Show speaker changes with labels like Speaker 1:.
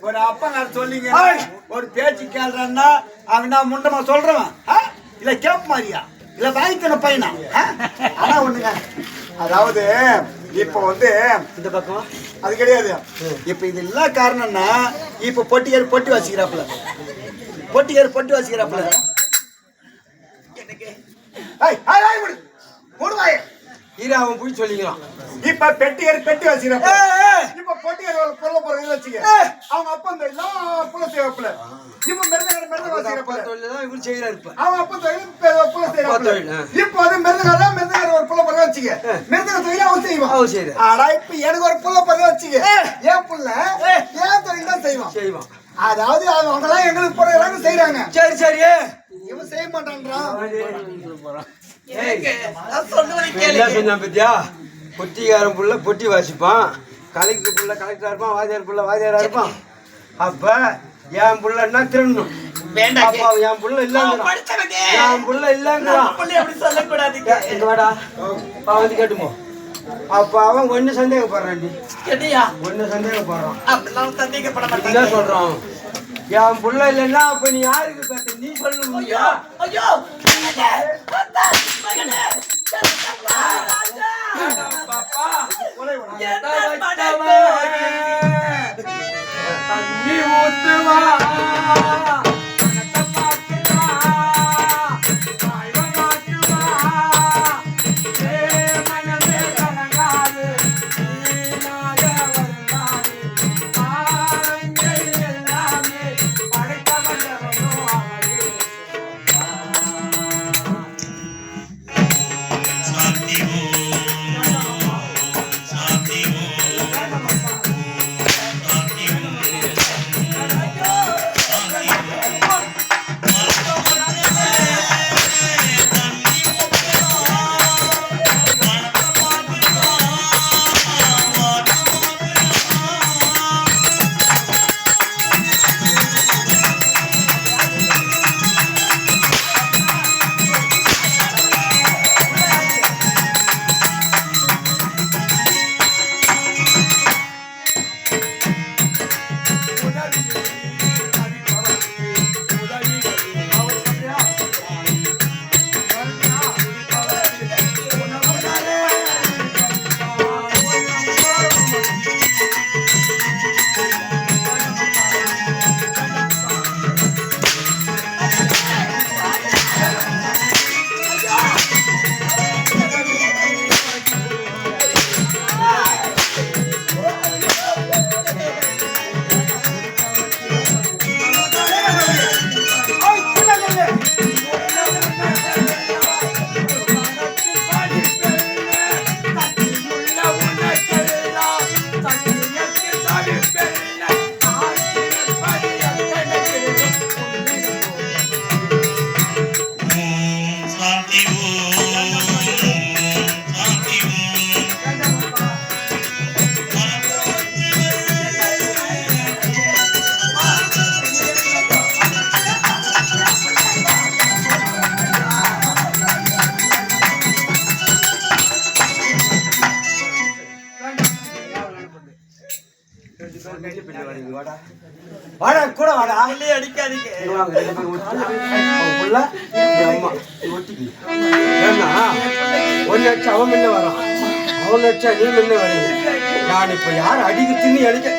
Speaker 1: ஒரு அப்பா நான் சொல்லிங்க ஒரு பேச்சு கேள்றா அவன் நான் முண்டமா சொல்றவன் இல்ல கேப் மாதிரியா இல்ல வாய்க்கிற பையனா ஆனா ஒண்ணுங்க அதாவது இப்ப வந்து இந்த பக்கம் அது கிடையாது இப்ப இது எல்லா காரணம்னா இப்ப பொட்டியார் பொட்டி வாசிக்கிறாப்புல பொட்டியார் பொட்டி வாசிக்கிறாப்புல
Speaker 2: அவன் போய் சொல்லிக்கலாம்
Speaker 1: இப்ப பெட்டியார் பெட்டி வச்சுக்கிறப்ப இப்ப பொட்டியார் பொருள போறது வச்சுக்க அவங்க அப்பா இந்த எல்லாம் புள்ள செய்யறப்பல இப்ப மிருதகார வச்சுக்கிறப்ப
Speaker 2: இவரு செய்யறாரு
Speaker 1: அவன் அப்பா புள்ள செய்யறப்பல இப்ப அது மிருதகார ஒரு புள்ள போறது வச்சுக்க மிருதக தொழில அவன் செய்வான் ஆனா இப்ப எனக்கு ஒரு புள்ள போறது வச்சுக்க ஏன் புள்ள ஏன் தொழில் தான் செய்வான் அதாவது அவங்க எல்லாம் எங்களுக்கு போறாங்க செய்யறாங்க
Speaker 2: சரி சரி
Speaker 1: இவன் செய்ய மாட்டான்றான்
Speaker 2: பத்தியா பொட்டிக்காரன் புள்ள பொட்டி வாசிப்பான் கலெக்டர் புள்ள கலெக்டரா இருப்பான் வாத்தியார் புள்ள வாத்தியாரா இருப்பான் அப்ப என் புள்ளன்னா திருடணும் என் புள்ள இல்லங்க என் புள்ள இல்லங்க வாடா வந்து கேட்டுமோ அப்ப அவன் ஒண்ணு சந்தேகப்படுறான் ஒண்ணு சந்தேகப்படுறான் சொல்றான் என் புள்ள இல்லைன்னா அப்ப நீ யாருக்கு பேச நீ சொல்லு தண்ணி ஊத்துவா
Speaker 3: அடிக்காதீங்க.
Speaker 2: இங்க வாங்க, 2 பேரும் ஒட்டிக்கலாம். அவன் புள்ள, என் அம்மா, நீ ஒட்டிக்கங்க. ஏன்னா, ஒன்னு வச்சு அவன் முன்ன வரான், அவன் வச்சா நீ முன்ன வரீங்க. நான் இப்ப யார் அடிக்கிறதுன்னு எனக்கு